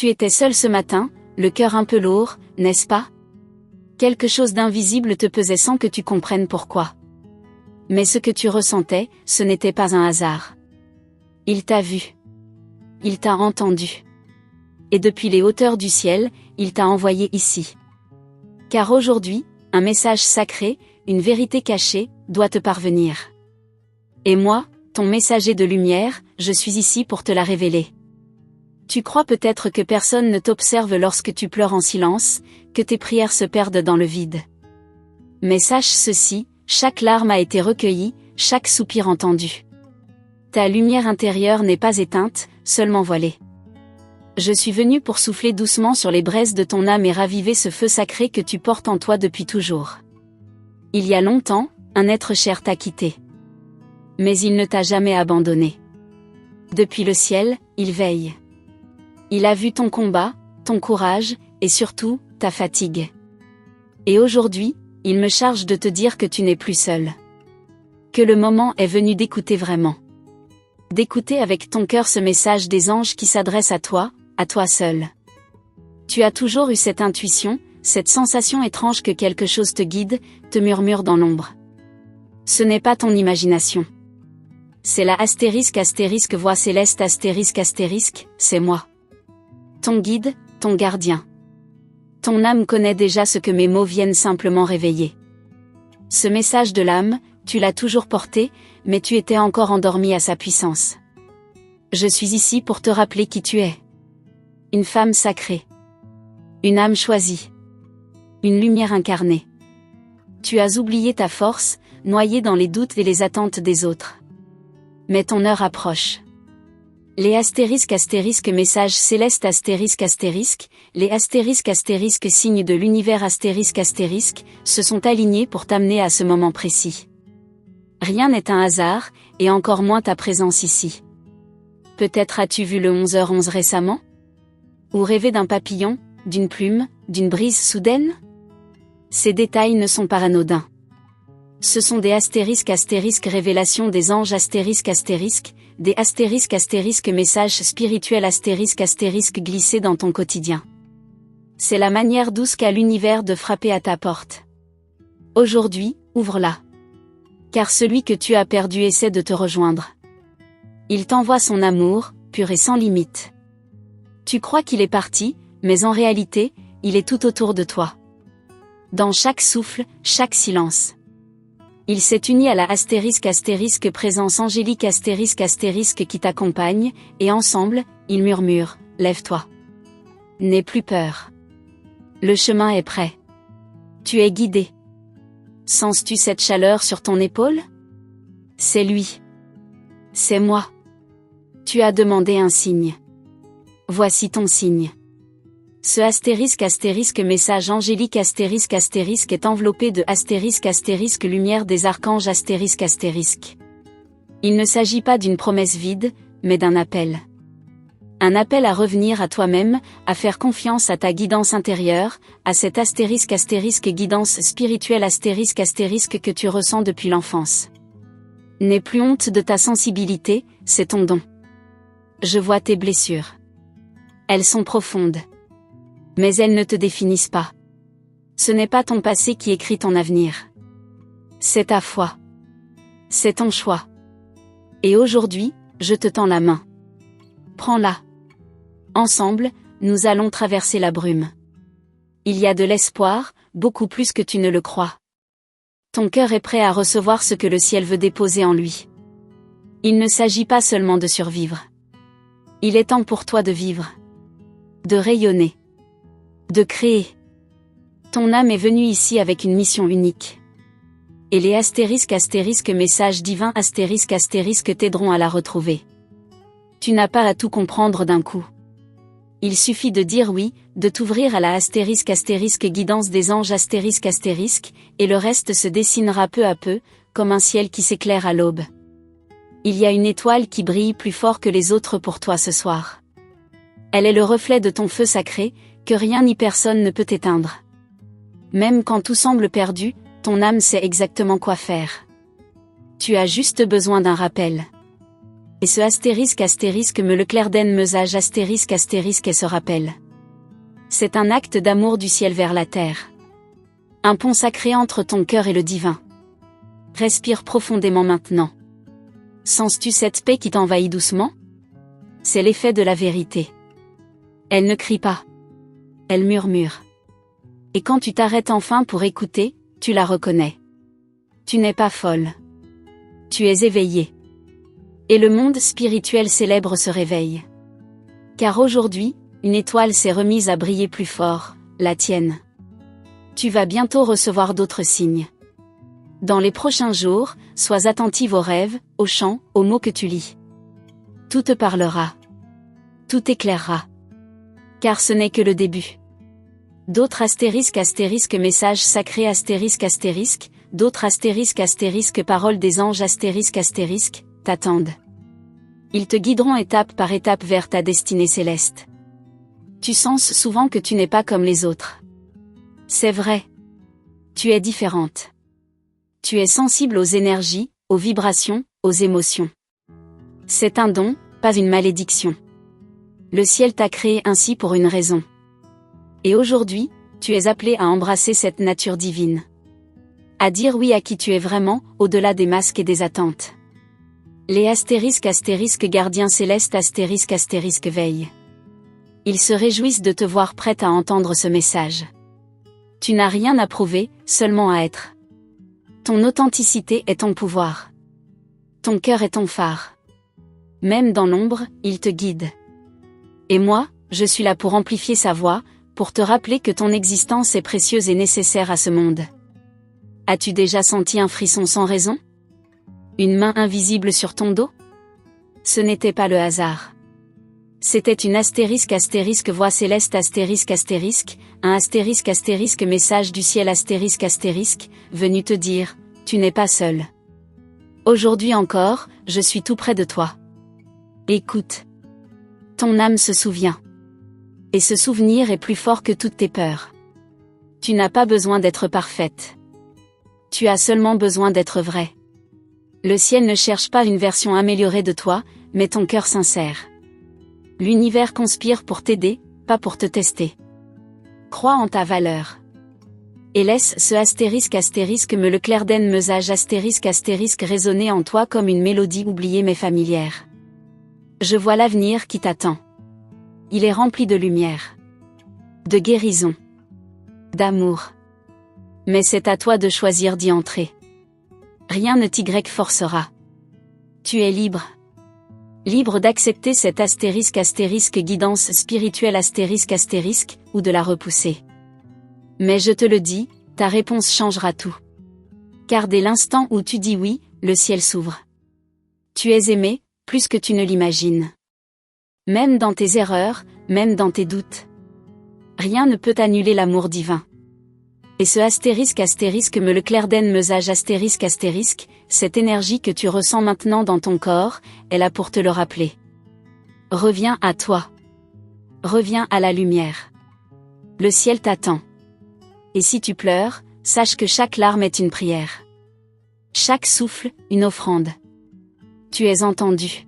Tu étais seul ce matin, le cœur un peu lourd, n'est-ce pas? Quelque chose d'invisible te pesait sans que tu comprennes pourquoi. Mais ce que tu ressentais, ce n'était pas un hasard. Il t'a vu. Il t'a entendu. Et depuis les hauteurs du ciel, il t'a envoyé ici. Car aujourd'hui, un message sacré, une vérité cachée, doit te parvenir. Et moi, ton messager de lumière, je suis ici pour te la révéler. Tu crois peut-être que personne ne t'observe lorsque tu pleures en silence, que tes prières se perdent dans le vide. Mais sache ceci, chaque larme a été recueillie, chaque soupir entendu. Ta lumière intérieure n'est pas éteinte, seulement voilée. Je suis venu pour souffler doucement sur les braises de ton âme et raviver ce feu sacré que tu portes en toi depuis toujours. Il y a longtemps, un être cher t'a quitté. Mais il ne t'a jamais abandonné. Depuis le ciel, il veille. Il a vu ton combat, ton courage, et surtout, ta fatigue. Et aujourd'hui, il me charge de te dire que tu n'es plus seul. Que le moment est venu d'écouter vraiment. D'écouter avec ton cœur ce message des anges qui s'adresse à toi seul. Tu as toujours eu cette intuition, cette sensation étrange que quelque chose te guide, te murmure dans l'ombre. Ce n'est pas ton imagination. C'est la * voix céleste *, c'est moi. Ton guide, ton gardien. Ton âme connaît déjà ce que mes mots viennent simplement réveiller. Ce message de l'âme, tu l'as toujours porté, mais tu étais encore endormi à sa puissance. Je suis ici pour te rappeler qui tu es. Une femme sacrée. Une âme choisie. Une lumière incarnée. Tu as oublié ta force, noyé dans les doutes et les attentes des autres. Mais ton heure approche. Les * messages célestes *, les * signes de l'univers * se sont alignés pour t'amener à ce moment précis. Rien n'est un hasard, et encore moins ta présence ici. Peut-être as-tu vu le 11h11 récemment? Ou rêvé d'un papillon, d'une plume, d'une brise soudaine? Ces détails ne sont pas anodins. Ce sont des * révélations des anges *, des * messages spirituels * glissés dans ton quotidien. C'est la manière douce qu'a l'univers de frapper à ta porte. Aujourd'hui, ouvre-la. Car celui que tu as perdu essaie de te rejoindre. Il t'envoie son amour, pur et sans limite. Tu crois qu'il est parti, mais en réalité, il est tout autour de toi. Dans chaque souffle, chaque silence. Il s'est uni à la * présence angélique * qui t'accompagne, et ensemble, ils murmurent, lève-toi. N'aie plus peur. Le chemin est prêt. Tu es guidé. Sens-tu cette chaleur sur ton épaule? C'est lui. C'est moi. Tu as demandé un signe. Voici ton signe. Ce * message angélique * est enveloppé de * lumière des archanges *. Il ne s'agit pas d'une promesse vide, mais d'un appel. Un appel à revenir à toi-même, à faire confiance à ta guidance intérieure, à cette * guidance spirituelle * que tu ressens depuis l'enfance. N'aie plus honte de ta sensibilité, c'est ton don. Je vois tes blessures. Elles sont profondes. Mais elles ne te définissent pas. Ce n'est pas ton passé qui écrit ton avenir. C'est ta foi. C'est ton choix. Et aujourd'hui, je te tends la main. Prends-la. Ensemble, nous allons traverser la brume. Il y a de l'espoir, beaucoup plus que tu ne le crois. Ton cœur est prêt à recevoir ce que le ciel veut déposer en lui. Il ne s'agit pas seulement de survivre. Il est temps pour toi de vivre. De rayonner. De créer. Ton âme est venue ici avec une mission unique. Et les * messages divins * t'aideront à la retrouver. Tu n'as pas à tout comprendre d'un coup. Il suffit de dire oui, de t'ouvrir à la * guidance des anges * et le reste se dessinera peu à peu, comme un ciel qui s'éclaire à l'aube. Il y a une étoile qui brille plus fort que les autres pour toi ce soir. Elle est le reflet de ton feu sacré, que rien ni personne ne peut éteindre. Même quand tout semble perdu, ton âme sait exactement quoi faire. Tu as juste besoin d'un rappel. Et ce astérisque me le clairden mesage astérisque et se rappelle. C'est un acte d'amour du ciel vers la terre. Un pont sacré entre ton cœur et le divin. Respire profondément maintenant. Sens-tu cette paix qui t'envahit doucement? C'est l'effet de la vérité. Elle ne crie pas. Elle murmure. Et quand tu t'arrêtes enfin pour écouter, tu la reconnais. Tu n'es pas folle. Tu es éveillée. Et le monde spirituel célèbre ce réveil. Car aujourd'hui, une étoile s'est remise à briller plus fort, la tienne. Tu vas bientôt recevoir d'autres signes. Dans les prochains jours, sois attentive aux rêves, aux chants, aux mots que tu lis. Tout te parlera. Tout éclairera. Car ce n'est que le début. D'autres astérisques messages sacrés d'autres astérisques paroles des anges astérisques, t'attendent. Ils te guideront étape par étape vers ta destinée céleste. Tu sens souvent que tu n'es pas comme les autres. C'est vrai. Tu es différente. Tu es sensible aux énergies, aux vibrations, aux émotions. C'est un don, pas une malédiction. Le ciel t'a créé ainsi pour une raison. Et aujourd'hui, tu es appelé à embrasser cette nature divine. À dire oui à qui tu es vraiment, au-delà des masques et des attentes. Les astérisques gardiens célestes veillent. Ils se réjouissent de te voir prête à entendre ce message. Tu n'as rien à prouver, seulement à être. Ton authenticité est ton pouvoir. Ton cœur est ton phare. Même dans l'ombre, il te guide. Et moi, je suis là pour amplifier sa voix, pour te rappeler que ton existence est précieuse et nécessaire à ce monde. As-tu déjà senti un frisson sans raison? Une main invisible sur ton dos? Ce n'était pas le hasard. C'était une voix céleste un astérisque message du ciel venu te dire, tu n'es pas seul. Aujourd'hui encore, je suis tout près de toi. Écoute. Ton âme se souvient. Et ce souvenir est plus fort que toutes tes peurs. Tu n'as pas besoin d'être parfaite. Tu as seulement besoin d'être vraie. Le ciel ne cherche pas une version améliorée de toi, mais ton cœur sincère. L'univers conspire pour t'aider, pas pour te tester. Crois en ta valeur. Et laisse ce me le clairden mesage résonner en toi comme une mélodie oubliée mais familière. Je vois l'avenir qui t'attend. Il est rempli de lumière. De guérison. D'amour. Mais c'est à toi de choisir d'y entrer. Rien ne t'y forcera. Tu es libre. Libre d'accepter cette guidance spirituelle ou de la repousser. Mais je te le dis, ta réponse changera tout. Car dès l'instant où tu dis oui, le ciel s'ouvre. Tu es aimé, plus que tu ne l'imagines. Même dans tes erreurs, même dans tes doutes. Rien ne peut annuler l'amour divin. Et ce me le clairden mesage cette énergie que tu ressens maintenant dans ton corps, est là pour te le rappeler. Reviens à toi. Reviens à la lumière. Le ciel t'attend. Et si tu pleures, sache que chaque larme est une prière. Chaque souffle, une offrande. Tu es entendu.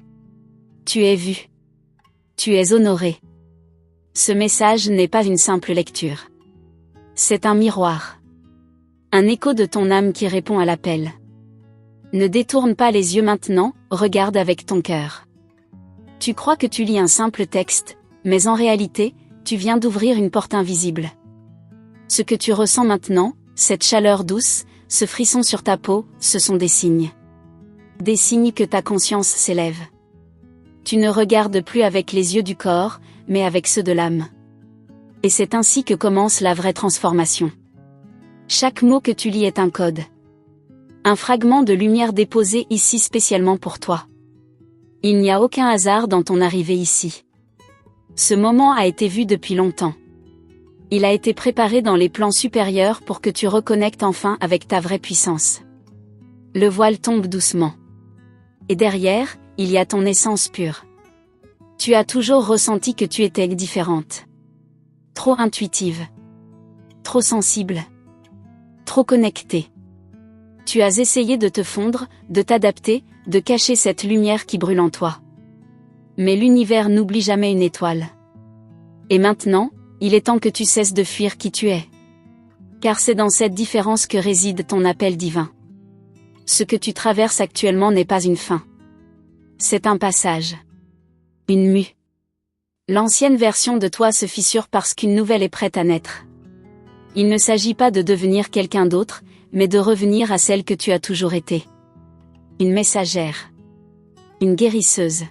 Tu es vu. Tu es honoré. Ce message n'est pas une simple lecture. C'est un miroir. Un écho de ton âme qui répond à l'appel. Ne détourne pas les yeux maintenant, regarde avec ton cœur. Tu crois que tu lis un simple texte, mais en réalité, tu viens d'ouvrir une porte invisible. Ce que tu ressens maintenant, cette chaleur douce, ce frisson sur ta peau, ce sont des signes. Des signes que ta conscience s'élève. Tu ne regardes plus avec les yeux du corps, mais avec ceux de l'âme. Et c'est ainsi que commence la vraie transformation. Chaque mot que tu lis est un code. Un fragment de lumière déposé ici spécialement pour toi. Il n'y a aucun hasard dans ton arrivée ici. Ce moment a été vu depuis longtemps. Il a été préparé dans les plans supérieurs pour que tu reconnectes enfin avec ta vraie puissance. Le voile tombe doucement. Et derrière, il y a ton essence pure. Tu as toujours ressenti que tu étais différente. Trop intuitive. Trop sensible. Trop connectée. Tu as essayé de te fondre, de t'adapter, de cacher cette lumière qui brûle en toi. Mais l'univers n'oublie jamais une étoile. Et maintenant, il est temps que tu cesses de fuir qui tu es. Car c'est dans cette différence que réside ton appel divin. Ce que tu traverses actuellement n'est pas une fin. C'est un passage. Une mue. L'ancienne version de toi se fissure parce qu'une nouvelle est prête à naître. Il ne s'agit pas de devenir quelqu'un d'autre, mais de revenir à celle que tu as toujours été. Une messagère. Une guérisseuse.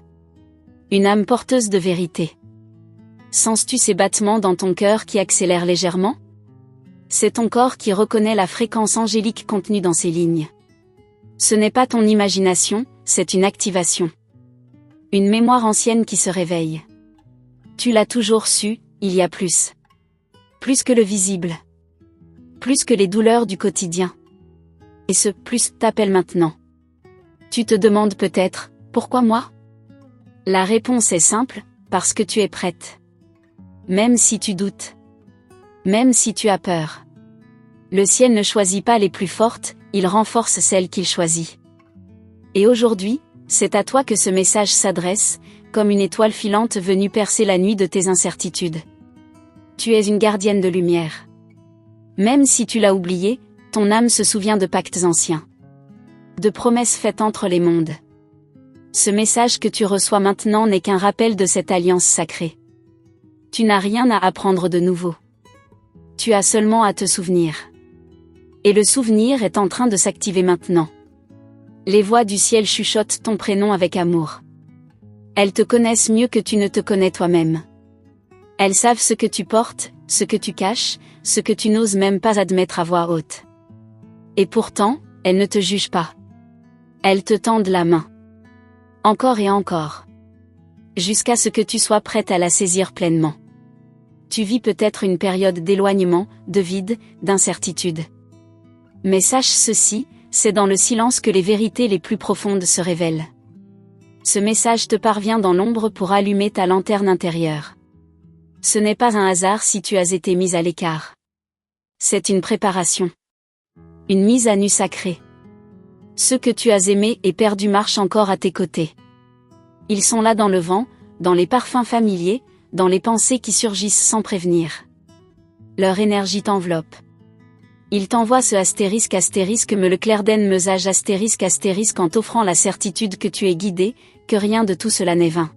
Une âme porteuse de vérité. Sens-tu ces battements dans ton cœur qui accélèrent légèrement? C'est ton corps qui reconnaît la fréquence angélique contenue dans ces lignes. Ce n'est pas ton imagination, c'est une activation. Une mémoire ancienne qui se réveille. Tu l'as toujours su, il y a plus. Plus que le visible. Plus que les douleurs du quotidien. Et ce plus t'appelle maintenant. Tu te demandes peut-être, pourquoi moi? La réponse est simple, parce que tu es prête. Même si tu doutes. Même si tu as peur. Le ciel ne choisit pas les plus fortes, il renforce celles qu'il choisit. Et aujourd'hui, c'est à toi que ce message s'adresse, comme une étoile filante venue percer la nuit de tes incertitudes. Tu es une gardienne de lumière. Même si tu l'as oublié, ton âme se souvient de pactes anciens. De promesses faites entre les mondes. Ce message que tu reçois maintenant n'est qu'un rappel de cette alliance sacrée. Tu n'as rien à apprendre de nouveau. Tu as seulement à te souvenir. Et le souvenir est en train de s'activer maintenant. Les voix du ciel chuchotent ton prénom avec amour. Elles te connaissent mieux que tu ne te connais toi-même. Elles savent ce que tu portes, ce que tu caches, ce que tu n'oses même pas admettre à voix haute. Et pourtant, elles ne te jugent pas. Elles te tendent la main. Encore et encore. Jusqu'à ce que tu sois prête à la saisir pleinement. Tu vis peut-être une période d'éloignement, de vide, d'incertitude. Mais sache ceci, c'est dans le silence que les vérités les plus profondes se révèlent. Ce message te parvient dans l'ombre pour allumer ta lanterne intérieure. Ce n'est pas un hasard si tu as été mise à l'écart. C'est une préparation. Une mise à nu sacrée. Ceux que tu as aimés et perdus marchent encore à tes côtés. Ils sont là dans le vent, dans les parfums familiers, dans les pensées qui surgissent sans prévenir. Leur énergie t'enveloppe. Ils t'envoient ce astérisque me le clairden mesage astérisque en t'offrant la certitude que tu es guidé, que rien de tout cela n'est vain.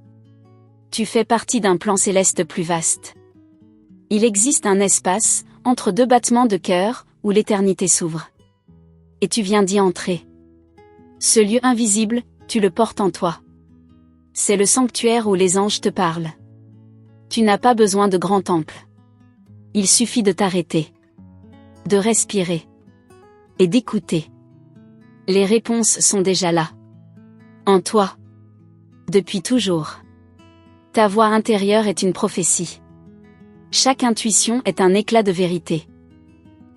Tu fais partie d'un plan céleste plus vaste. Il existe un espace, entre deux battements de cœur, où l'éternité s'ouvre. Et tu viens d'y entrer. Ce lieu invisible, tu le portes en toi. C'est le sanctuaire où les anges te parlent. Tu n'as pas besoin de grands temples. Il suffit de t'arrêter. De respirer. Et d'écouter. Les réponses sont déjà là. En toi. Depuis toujours. Ta voix intérieure est une prophétie. Chaque intuition est un éclat de vérité.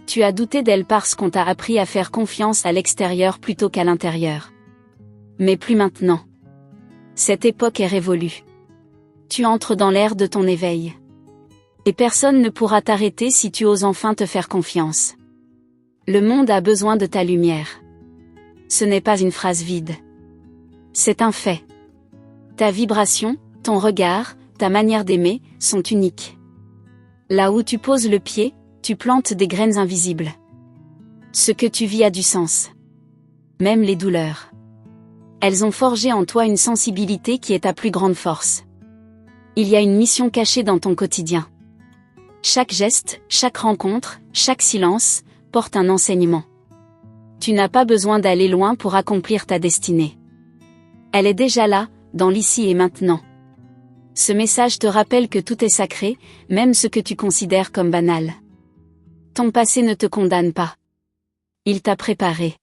Tu as douté d'elle parce qu'on t'a appris à faire confiance à l'extérieur plutôt qu'à l'intérieur. Mais plus maintenant. Cette époque est révolue. Tu entres dans l'ère de ton éveil. Et personne ne pourra t'arrêter si tu oses enfin te faire confiance. Le monde a besoin de ta lumière. Ce n'est pas une phrase vide. C'est un fait. Ta vibration, ton regard, ta manière d'aimer, sont uniques. Là où tu poses le pied, tu plantes des graines invisibles. Ce que tu vis a du sens. Même les douleurs. Elles ont forgé en toi une sensibilité qui est ta plus grande force. Il y a une mission cachée dans ton quotidien. Chaque geste, chaque rencontre, chaque silence, porte un enseignement. Tu n'as pas besoin d'aller loin pour accomplir ta destinée. Elle est déjà là, dans l'ici et maintenant. Ce message te rappelle que tout est sacré, même ce que tu considères comme banal. Ton passé ne te condamne pas. Il t'a préparé.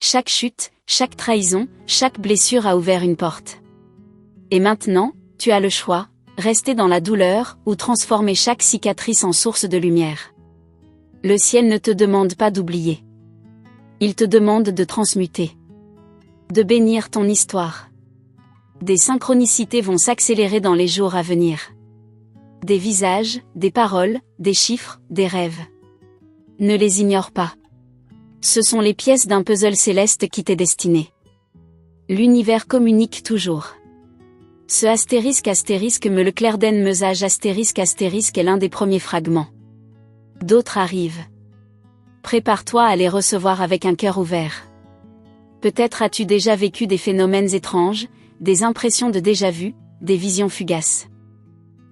Chaque chute, chaque trahison, chaque blessure a ouvert une porte. Et maintenant, tu as le choix, rester dans la douleur ou transformer chaque cicatrice en source de lumière. Le ciel ne te demande pas d'oublier. Il te demande de transmuter. De bénir ton histoire. Des synchronicités vont s'accélérer dans les jours à venir. Des visages, des paroles, des chiffres, des rêves. Ne les ignore pas. Ce sont les pièces d'un puzzle céleste qui t'est destiné. L'univers communique toujours. Ce astérisque me le clairden mesage astérisque est l'un des premiers fragments. D'autres arrivent. Prépare-toi à les recevoir avec un cœur ouvert. Peut-être as-tu déjà vécu des phénomènes étranges, des impressions de déjà-vu, des visions fugaces.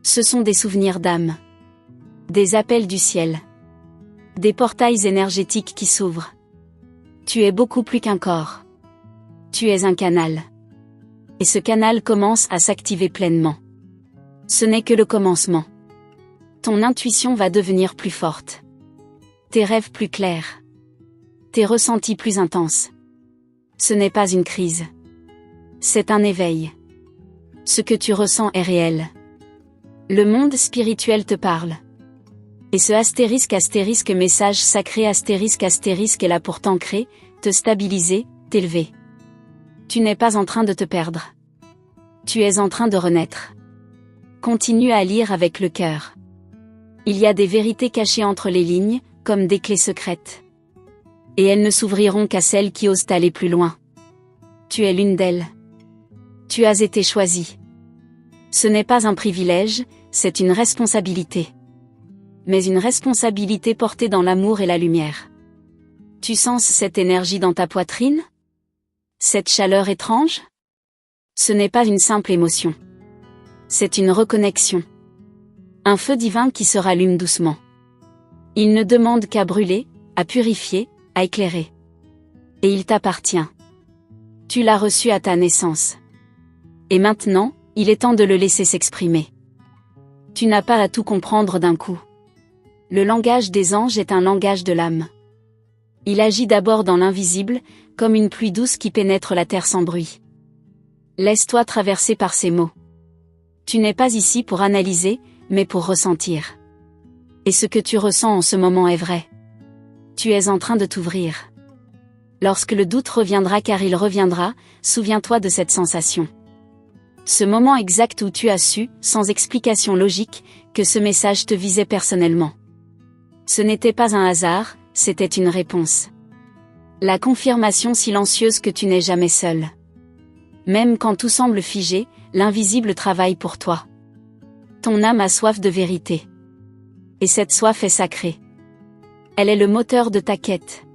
Ce sont des souvenirs d'âme. Des appels du ciel. Des portails énergétiques qui s'ouvrent. Tu es beaucoup plus qu'un corps. Tu es un canal. Et ce canal commence à s'activer pleinement. Ce n'est que le commencement. Ton intuition va devenir plus forte. Tes rêves plus clairs. Tes ressentis plus intenses. Ce n'est pas une crise. C'est un éveil. Ce que tu ressens est réel. Le monde spirituel te parle. Et ce astérisque message sacré astérisque est là pour t'ancrer, te stabiliser, t'élever. Tu n'es pas en train de te perdre. Tu es en train de renaître. Continue à lire avec le cœur. Il y a des vérités cachées entre les lignes, comme des clés secrètes. Et elles ne s'ouvriront qu'à celles qui osent aller plus loin. Tu es l'une d'elles. Tu as été choisi. Ce n'est pas un privilège, c'est une responsabilité. Mais une responsabilité portée dans l'amour et la lumière. Tu sens cette énergie dans ta poitrine ? Cette chaleur étrange ? Ce n'est pas une simple émotion. C'est une reconnexion. Un feu divin qui se rallume doucement. Il ne demande qu'à brûler, à purifier, à éclairer. Et il t'appartient. Tu l'as reçu à ta naissance. Et maintenant, il est temps de le laisser s'exprimer. Tu n'as pas à tout comprendre d'un coup. Le langage des anges est un langage de l'âme. Il agit d'abord dans l'invisible, comme une pluie douce qui pénètre la terre sans bruit. Laisse-toi traverser par ces mots. Tu n'es pas ici pour analyser, mais pour ressentir. Et ce que tu ressens en ce moment est vrai. Tu es en train de t'ouvrir. Lorsque le doute reviendra car il reviendra, souviens-toi de cette sensation. Ce moment exact où tu as su, sans explication logique, que ce message te visait personnellement. Ce n'était pas un hasard, c'était une réponse. La confirmation silencieuse que tu n'es jamais seul. Même quand tout semble figé, l'invisible travaille pour toi. Ton âme a soif de vérité. Et cette soif est sacrée. Elle est le moteur de ta quête.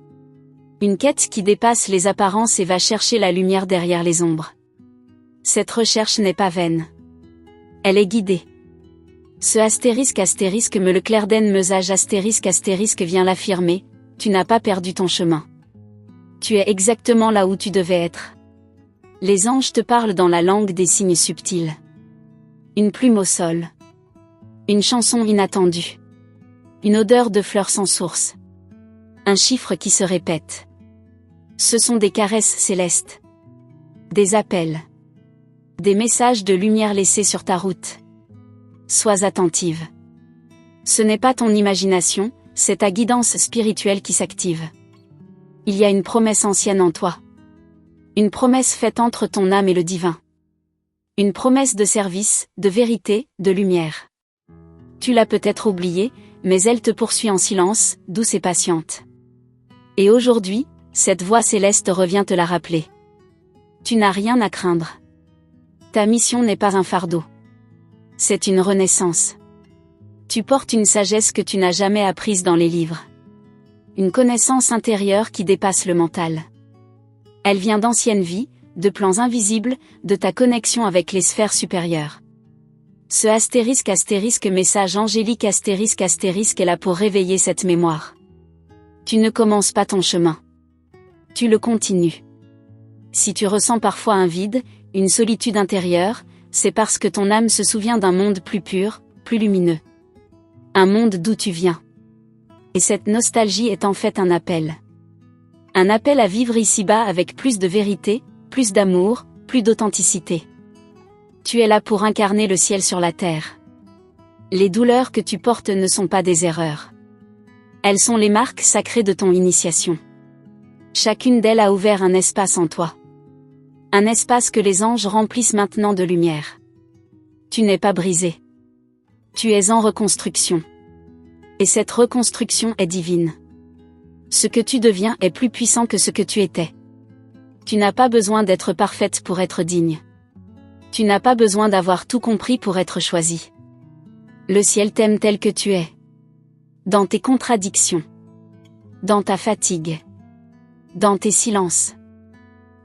Une quête qui dépasse les apparences et va chercher la lumière derrière les ombres. Cette recherche n'est pas vaine. Elle est guidée. Ce astérisque me le clairden mesage astérisque vient l'affirmer, tu n'as pas perdu ton chemin. Tu es exactement là où tu devais être. Les anges te parlent dans la langue des signes subtils. Une plume au sol. Une chanson inattendue. Une odeur de fleurs sans source. Un chiffre qui se répète. Ce sont des caresses célestes. Des appels. Des messages de lumière laissés sur ta route. Sois attentive. Ce n'est pas ton imagination, c'est ta guidance spirituelle qui s'active. Il y a une promesse ancienne en toi. Une promesse faite entre ton âme et le divin. Une promesse de service, de vérité, de lumière. Tu l'as peut-être oubliée, mais elle te poursuit en silence, douce et patiente. Et aujourd'hui, cette voix céleste revient te la rappeler. Tu n'as rien à craindre. Ta mission n'est pas un fardeau. C'est une renaissance. Tu portes une sagesse que tu n'as jamais apprise dans les livres. Une connaissance intérieure qui dépasse le mental. Elle vient d'anciennes vies, de plans invisibles, de ta connexion avec les sphères supérieures. Ce astérisque message angélique astérisque est là pour réveiller cette mémoire. Tu ne commences pas ton chemin. Tu le continues. Si tu ressens parfois un vide, une solitude intérieure, c'est parce que ton âme se souvient d'un monde plus pur, plus lumineux. Un monde d'où tu viens. Et cette nostalgie est en fait un appel. Un appel à vivre ici-bas avec plus de vérité, plus d'amour, plus d'authenticité. Tu es là pour incarner le ciel sur la terre. Les douleurs que tu portes ne sont pas des erreurs. Elles sont les marques sacrées de ton initiation. Chacune d'elles a ouvert un espace en toi. Un espace que les anges remplissent maintenant de lumière. Tu n'es pas brisé. Tu es en reconstruction. Et cette reconstruction est divine. Ce que tu deviens est plus puissant que ce que tu étais. Tu n'as pas besoin d'être parfaite pour être digne. Tu n'as pas besoin d'avoir tout compris pour être choisi. Le ciel t'aime tel que tu es. Dans tes contradictions. Dans ta fatigue. Dans tes silences.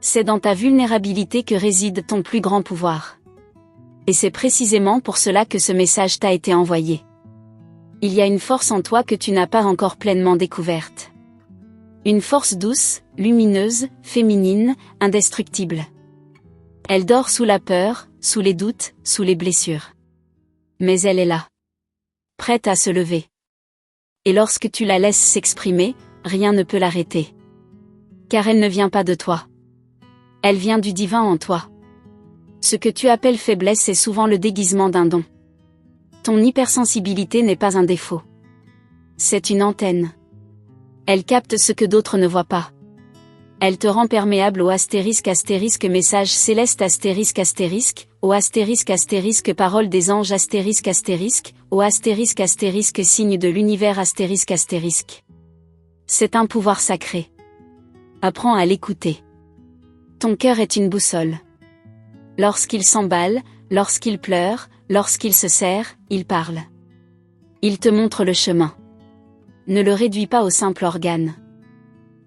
C'est dans ta vulnérabilité que réside ton plus grand pouvoir. Et c'est précisément pour cela que ce message t'a été envoyé. Il y a une force en toi que tu n'as pas encore pleinement découverte. Une force douce, lumineuse, féminine, indestructible. Elle dort sous la peur, sous les doutes, sous les blessures. Mais elle est là. Prête à se lever. Et lorsque tu la laisses s'exprimer, rien ne peut l'arrêter. Car elle ne vient pas de toi. Elle vient du divin en toi. Ce que tu appelles faiblesse est souvent le déguisement d'un don. Ton hypersensibilité n'est pas un défaut. C'est une antenne. Elle capte ce que d'autres ne voient pas. Elle te rend perméable au message céleste au parole des anges au signe de l'univers C'est un pouvoir sacré. Apprends à l'écouter. Ton cœur est une boussole. Lorsqu'il s'emballe, lorsqu'il pleure, lorsqu'il se serre, il parle. Il te montre le chemin. Ne le réduis pas au simple organe.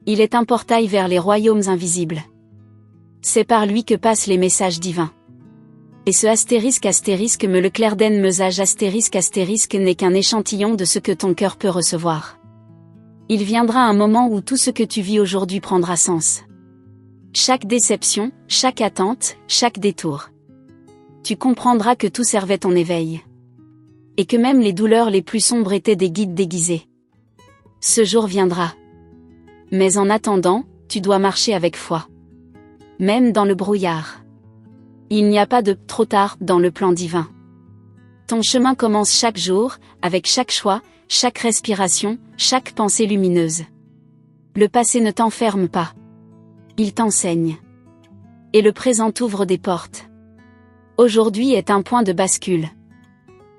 Il est un portail vers les royaumes invisibles. C'est par lui que passent les messages divins. Et ce me le clairden mesage n'est qu'un échantillon de ce que ton cœur peut recevoir. Il viendra un moment où tout ce que tu vis aujourd'hui prendra sens. Chaque déception, chaque attente, chaque détour. Tu comprendras que tout servait ton éveil. Et que même les douleurs les plus sombres étaient des guides déguisés. Ce jour viendra. Mais en attendant, tu dois marcher avec foi. Même dans le brouillard. Il n'y a pas de « trop tard » dans le plan divin. Ton chemin commence chaque jour, avec chaque choix, chaque respiration, chaque pensée lumineuse. Le passé ne t'enferme pas. Il t'enseigne. Et le présent t'ouvre des portes. Aujourd'hui est un point de bascule.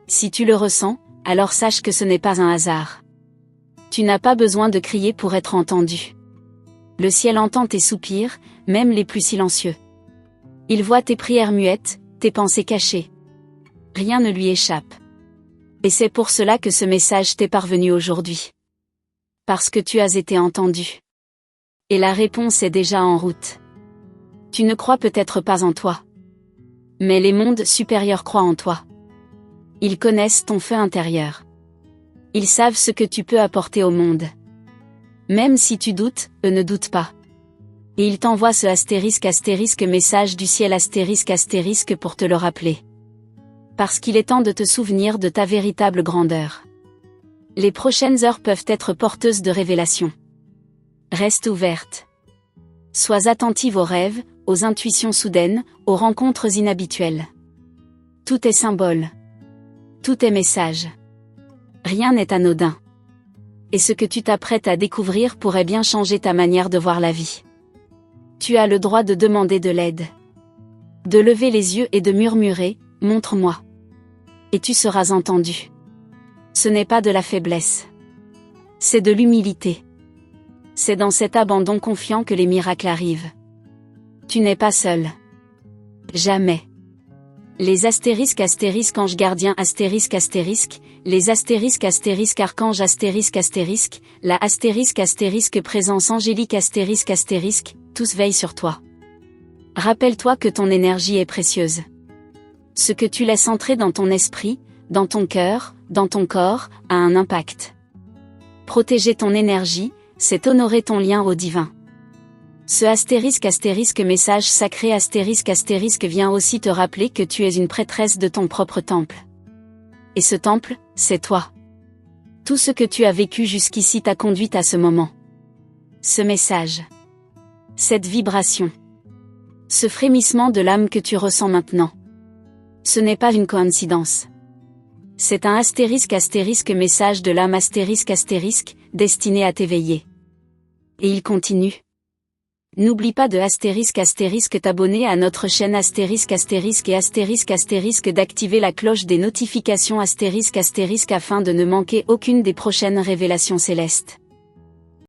Si tu le ressens, alors sache que ce n'est pas un hasard. Tu n'as pas besoin de crier pour être entendu. Le ciel entend tes soupirs, même les plus silencieux. Il voit tes prières muettes, tes pensées cachées. Rien ne lui échappe. Et c'est pour cela que ce message t'est parvenu aujourd'hui. Parce que tu as été entendu. Et la réponse est déjà en route. Tu ne crois peut-être pas en toi. Mais les mondes supérieurs croient en toi. Ils connaissent ton feu intérieur. Ils savent ce que tu peux apporter au monde. Même si tu doutes, eux ne doutent pas. Et ils t'envoient ce message du ciel pour te le rappeler. Parce qu'il est temps de te souvenir de ta véritable grandeur. Les prochaines heures peuvent être porteuses de révélations. Reste ouverte. Sois attentive aux rêves, aux intuitions soudaines, aux rencontres inhabituelles. Tout est symbole. Tout est message. Rien n'est anodin. Et ce que tu t'apprêtes à découvrir pourrait bien changer ta manière de voir la vie. Tu as le droit de demander de l'aide. De lever les yeux et de murmurer « Montre-moi ». Et tu seras entendu. Ce n'est pas de la faiblesse. C'est de l'humilité. C'est dans cet abandon confiant que les miracles arrivent. Tu n'es pas seul. Jamais. Les anges gardiens les archanges la présence angélique tous veillent sur toi. Rappelle-toi que ton énergie est précieuse. Ce que tu laisses entrer dans ton esprit, dans ton cœur, dans ton corps, a un impact. Protéger ton énergie, c'est honorer ton lien au divin. Ce message sacré vient aussi te rappeler que tu es une prêtresse de ton propre temple. Et ce temple, c'est toi. Tout ce que tu as vécu jusqu'ici t'a conduite à ce moment. Ce message. Cette vibration. Ce frémissement de l'âme que tu ressens maintenant. Ce n'est pas une coïncidence. C'est un message de l'âme destiné à t'éveiller. Et il continue. N'oublie pas de t'abonner à notre chaîne et d'activer la cloche des notifications afin de ne manquer aucune des prochaines révélations célestes.